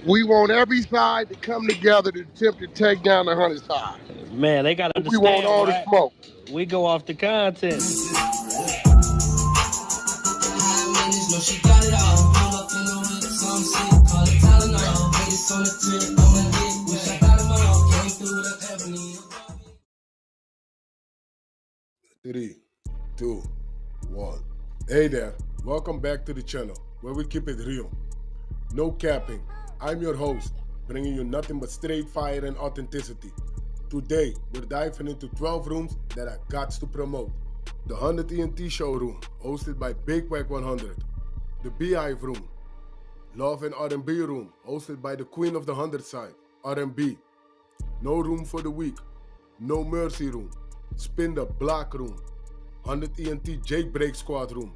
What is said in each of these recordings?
We want every side to come together to attempt to take down the 100 side. Man, they got to We want understand, all the Wack. smoke. We go off the content. Three, two, one. Hey there, welcome back to the channel where we keep it real. No capping. I'm your host, bringing you nothing but straight fire and authenticity. Today, we're diving into 12 rooms that I got to promote. The 100 ENT showroom, hosted by Big Wack 100. The Beehive room. Love and R&B room, hosted by the queen of the 100 side, R&B. No room for the weak. No mercy room. Spin the block room. 100 ENT Jake Break Squad room.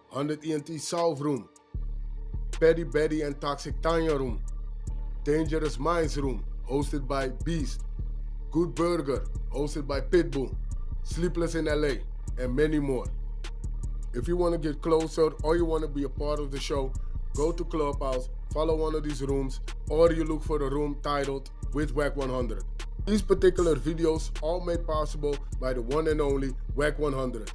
100 ENT South room. Petty Betty and Toxic Tanya room. Dangerous Minds room, hosted by Beast. Good Burger, hosted by Pitbull. Sleepless in LA, and many more. If you want to get closer or you want to be a part of the show, go to Clubhouse, follow one of these rooms, or you look for a room titled with Wack 100. These particular videos all made possible by the one and only Wack 100.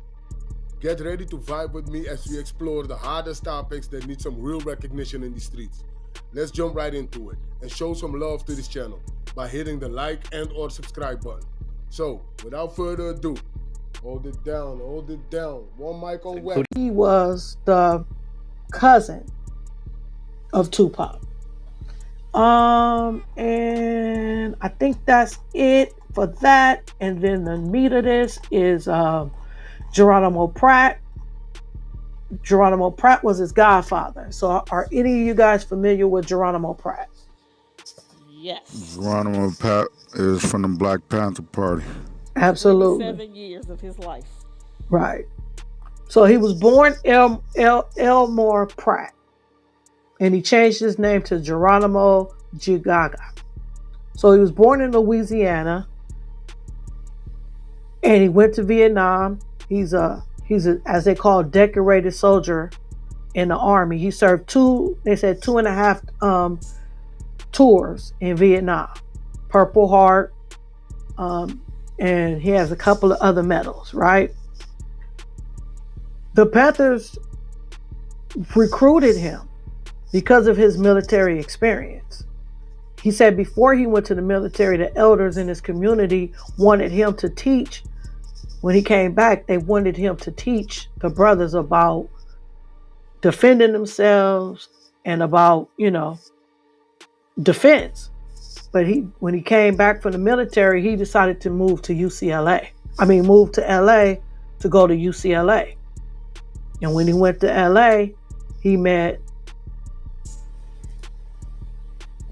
Get ready to vibe with me as we explore the hardest topics that need some real recognition in the streets. Let's jump right into it and show some love to this channel by hitting the like and or subscribe button. So, without further ado, hold it down. One mic on Wack. He was the cousin of Tupac. And I think that's it for that. And then the meat of this is Geronimo Pratt. Geronimo Pratt was his godfather. So are any of you guys familiar with Geronimo Pratt? Yes. Geronimo Pratt is from the Black Panther Party. Absolutely. 7 years of his life. Right. So he was born Elmore Pratt. And he changed his name to Geronimo Gigaga. So he was born in Louisiana. And he went to Vietnam. He's a, as they call, decorated soldier in the army. He served 2.5 tours in Vietnam. Purple Heart. And he has a couple of other medals, right? The Panthers recruited him because of his military experience. He said before he went to the military, the elders in his community wanted him to teach. When he came back, they wanted him to teach the brothers about defending themselves and about, defense. But when he came back from the military, he decided to move to move to LA to go to UCLA. And when he went to LA, he met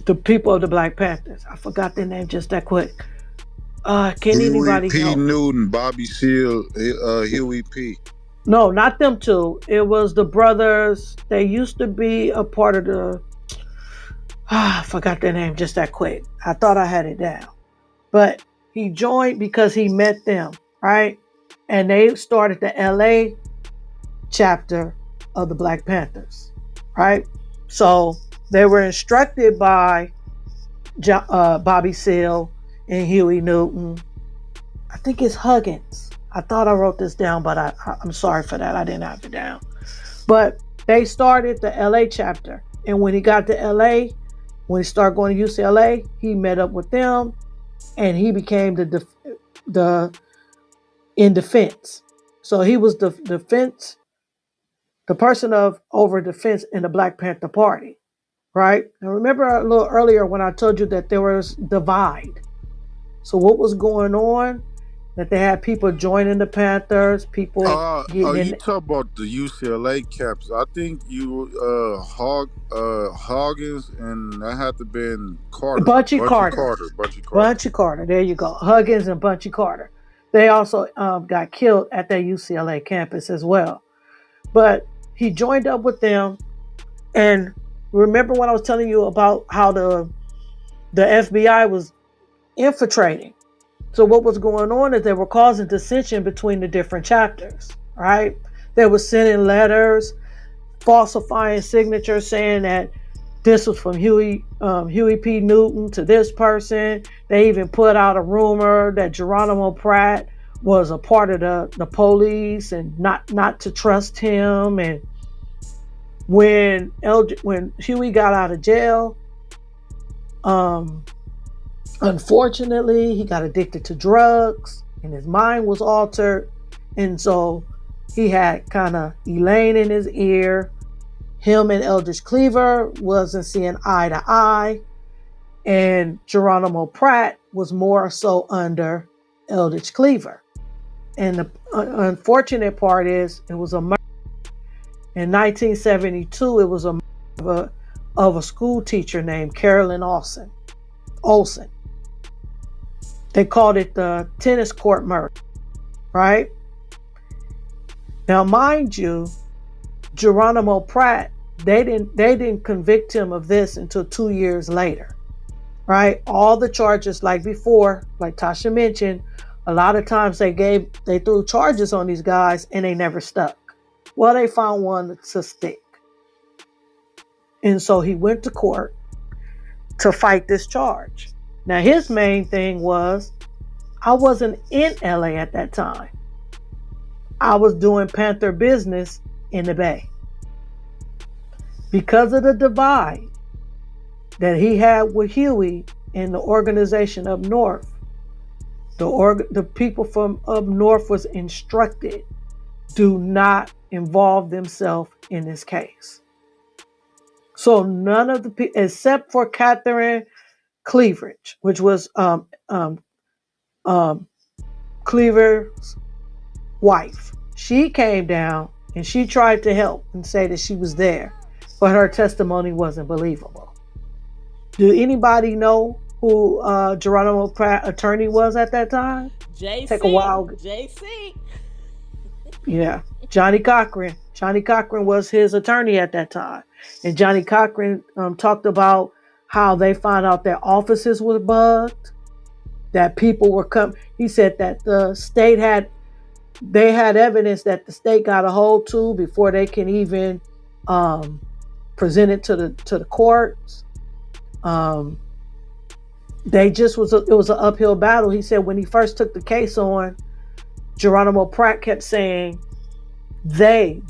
the people of the Black Panthers. I forgot their name just that quick. Can anybody P. help? Newton, Bobby Seale, Huey P. No, not them two. It was the brothers. They used to be a part of the... I forgot their name just that quick. I thought I had it down. But he joined because he met them, right? And they started the LA chapter of the Black Panthers, right? So they were instructed by Bobby Seale and Huey Newton. I think it's Huggins. I thought I wrote this down, but I'm sorry for that. I didn't have it down. But they started the LA chapter. And when he got to LA, when he started going to UCLA, he met up with them and he became the in defense. So he was the person over defense in the Black Panther Party, right? Now remember a little earlier when I told you that there was divide. So what was going on? That they had people joining the Panthers, people you talk about the UCLA caps. I think you Huggins and that had to been Carter. Bunchy Carter. There you go. Huggins and Bunchy Carter. They also got killed at their UCLA campus as well. But he joined up with them. And remember when I was telling you about how the FBI was infiltrating? So what was going on is they were causing dissension between the different chapters, right? They were sending letters, falsifying signatures, saying that This was from Huey P. Newton to this person. They even put out a rumor that Geronimo Pratt was a part of the police and not to trust him. And when Huey got out of jail, unfortunately, he got addicted to drugs and his mind was altered. And so he had kind of Elaine in his ear. Him and Eldridge Cleaver wasn't seeing eye to eye. And Geronimo Pratt was more so under Eldridge Cleaver. And the unfortunate part is it was a murder. In 1972, it was a murder of a school teacher named Carolyn Olson. They called it the tennis court murder, right? Now, mind you, Geronimo Pratt, they didn't convict him of this until 2 years later, right? All the charges, like before, like Tasha mentioned, a lot of times they threw charges on these guys and they never stuck. Well, they found one to stick. And so he went to court to fight this charge. Now, his main thing was, I wasn't in LA at that time. I was doing Panther business in the Bay. Because of the divide that he had with Huey and the organization up north, the people from up north was instructed, do not involve themselves in this case. So none of the people, except for Catherine Cleaveridge, which was Cleaver's wife. She came down and she tried to help and say that she was there, but her testimony wasn't believable. Do anybody know who Geronimo Pratt attorney was at that time? JC. Take a while. JC. Yeah, Johnny Cochran. Johnny Cochran was his attorney at that time. And Johnny Cochran talked about how they found out that offices were bugged, that people were coming. He said that the state had evidence that the state got a hold to before they can even present it to the courts. It was an uphill battle. He said when he first took the case on, Geronimo Pratt kept saying, they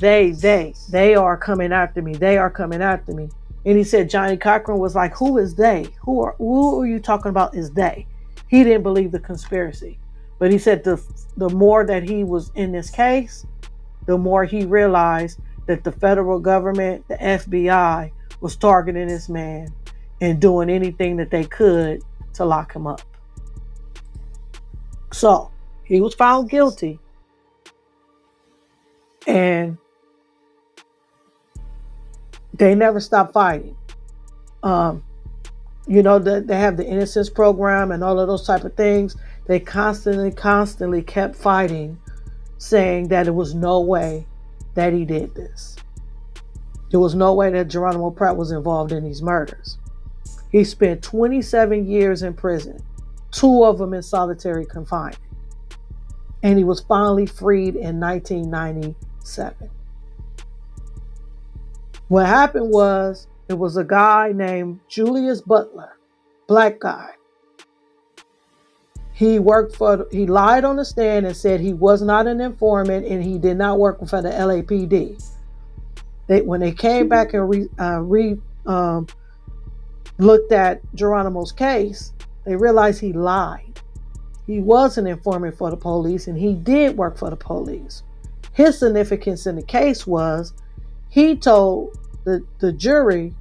are coming after me. They are coming after me. And he said Johnny Cochran was like, who is they? Who are you talking about is they? He didn't believe the conspiracy. But he said the more that he was in this case, the more he realized that the federal government, the FBI, was targeting this man and doing anything that they could to lock him up. So he was found guilty. And they never stopped fighting. They have the Innocence Program and all of those type of things. They constantly kept fighting, saying that it was no way that he did this. There was no way that Geronimo Pratt was involved in these murders. He spent 27 years in prison, 2 of them in solitary confinement. And he was finally freed in 1997. What happened was, it was a guy named Julius Butler, black guy. He lied on the stand and said he was not an informant and he did not work for the LAPD. When they came back and looked at Geronimo's case, they realized he lied. He was an informant for the police and he did work for the police. His significance in the case was he told the jury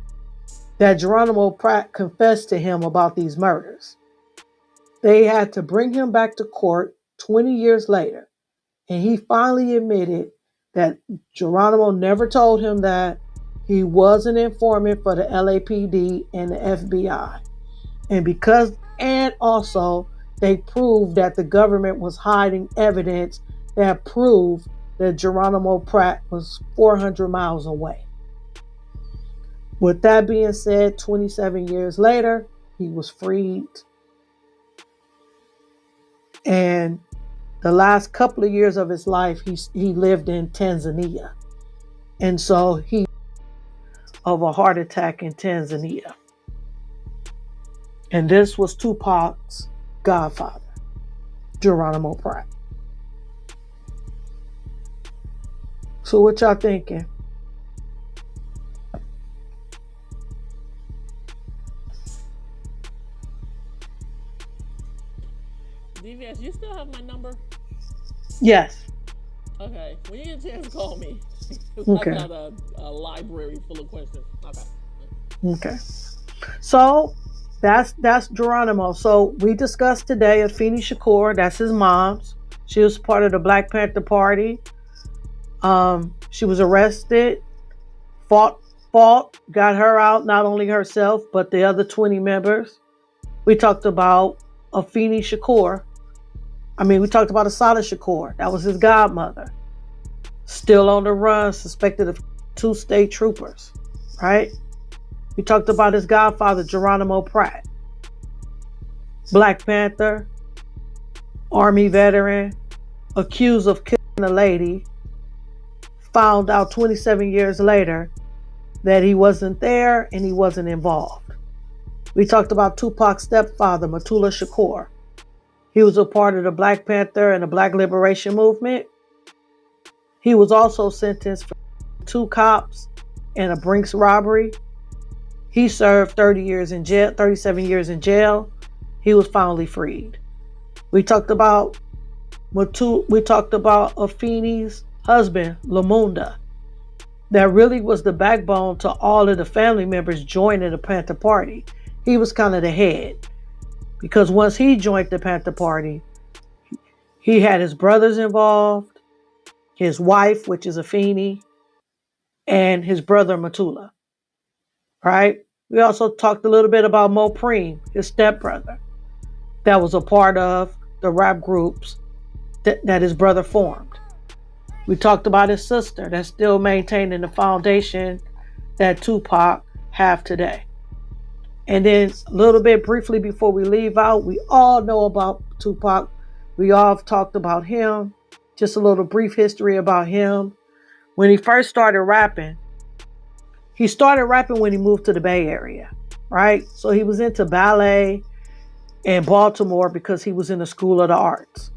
that Geronimo Pratt confessed to him about these murders. They had to bring him back to court 20 years later, and he finally admitted that Geronimo never told him that he was an informant for the LAPD and the FBI. And also they proved that the government was hiding evidence that proved that Geronimo Pratt was 400 miles away. With that being said, 27 years later, he was freed. And the last couple of years of his life, he lived in Tanzania. And so he of a heart attack in Tanzania. And this was Tupac's godfather, Geronimo Pratt. So what y'all thinking? DVS, you still have my number? Yes. Okay. When you get a chance, call me. Okay. I've got a library full of questions. Okay. Okay. So that's Geronimo. So we discussed today Afeni Shakur. That's his mom's. She was part of the Black Panther Party. She was arrested, fought, got her out, not only herself, but the other 20 members. We talked about Afeni Shakur. We talked about Asada Shakur. That was his godmother. Still on the run, suspected of 2 state troopers, right? We talked about his godfather, Geronimo Pratt. Black Panther, Army veteran, accused of killing a lady, found out 27 years later that he wasn't there and he wasn't involved. We talked about Tupac's stepfather, Mutulu Shakur. He was a part of the Black Panther and the Black Liberation Movement. He was also sentenced for 2 cops and a Brinks robbery. He served 30 years in jail, 37 years in jail. He was finally freed. We talked about Afeni's husband, Lumumba. That really was the backbone to all of the family members joining the Panther Party. He was kind of the head. Because once he joined the Panther Party, he had his brothers involved, his wife, which is Afeni, and his brother Mutulu. Right? We also talked a little bit about Mopreme, his stepbrother, that was a part of the rap groups that his brother formed. We talked about his sister that's still maintaining the foundation that Tupac have today. And then a little bit briefly before we leave out, we all know about Tupac. We all have talked about him. Just a little brief history about him. When he first started rapping, when he moved to the Bay Area, right? So he was into ballet in Baltimore because he was in the School of the Arts.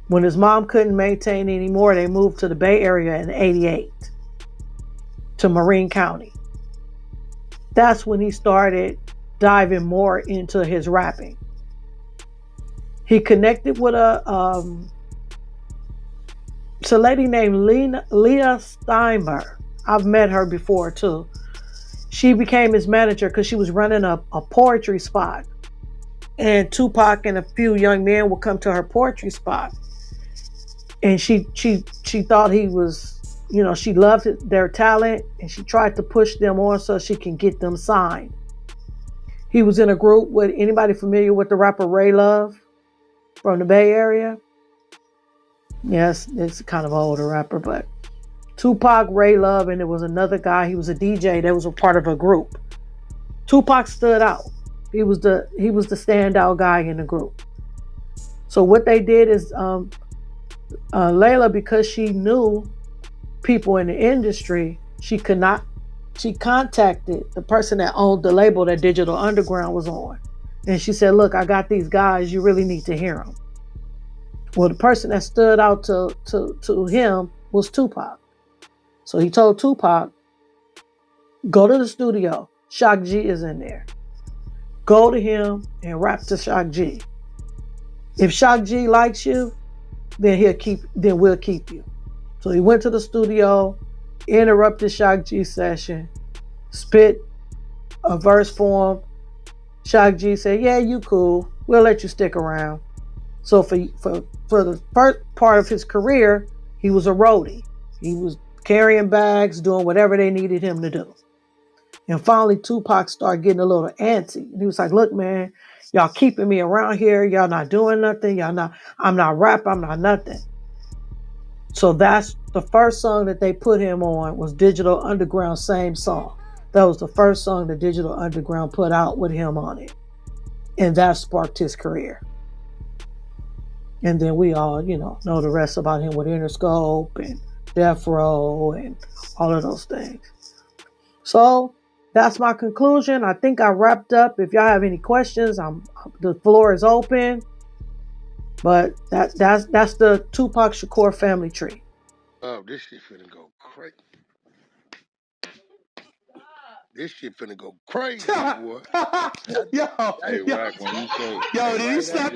When his mom couldn't maintain anymore, they moved to the Bay Area in '88 to Marin County. That's when he started diving more into his rapping. He connected with it's a lady named Leah Steinberg. I've met her before too. She became his manager because she was running a poetry spot. And Tupac and a few young men would come to her poetry spot. And she thought he was, she loved their talent, and she tried to push them on so she can get them signed. He was in a group with anybody familiar with the rapper Ray Love from the Bay Area? Yes, it's kind of an older rapper, but Tupac, Ray Love, and there was another guy. He was a DJ that was a part of a group. Tupac stood out. He was the standout guy in the group. So what they did is Layla, because she knew people in the industry, she contacted the person that owned the label that Digital Underground was on. And she said, look, I got these guys. You really need to hear them. Well, the person that stood out to him was Tupac. So he told Tupac, go to the studio. Shock G is in there. Go to him and rap to Shock G. If Shock G likes you, then we'll keep you. So he went to the studio, interrupted Shock G's session, spit a verse for him. Shock G said, yeah, you cool. We'll let you stick around. So for the first part of his career, he was a roadie. He was carrying bags, doing whatever they needed him to do. And finally, Tupac started getting a little antsy. And he was like, look, man, y'all keeping me around here. Y'all not doing nothing. I'm not rap. I'm not nothing. So that's the first song that they put him on was Digital Underground, same song. That was the first song that Digital Underground put out with him on it. And that sparked his career. And then we all, know the rest about him with Interscope and Death Row and all of those things. So that's my conclusion. I think I wrapped up. If y'all have any questions, the floor is open. But that's the Tupac Shakur family tree. Oh, this shit finna go crazy. This shit finna go crazy, boy. Yo, Hey, yo, Wack, when you say, yo, hey, do you Wack, slap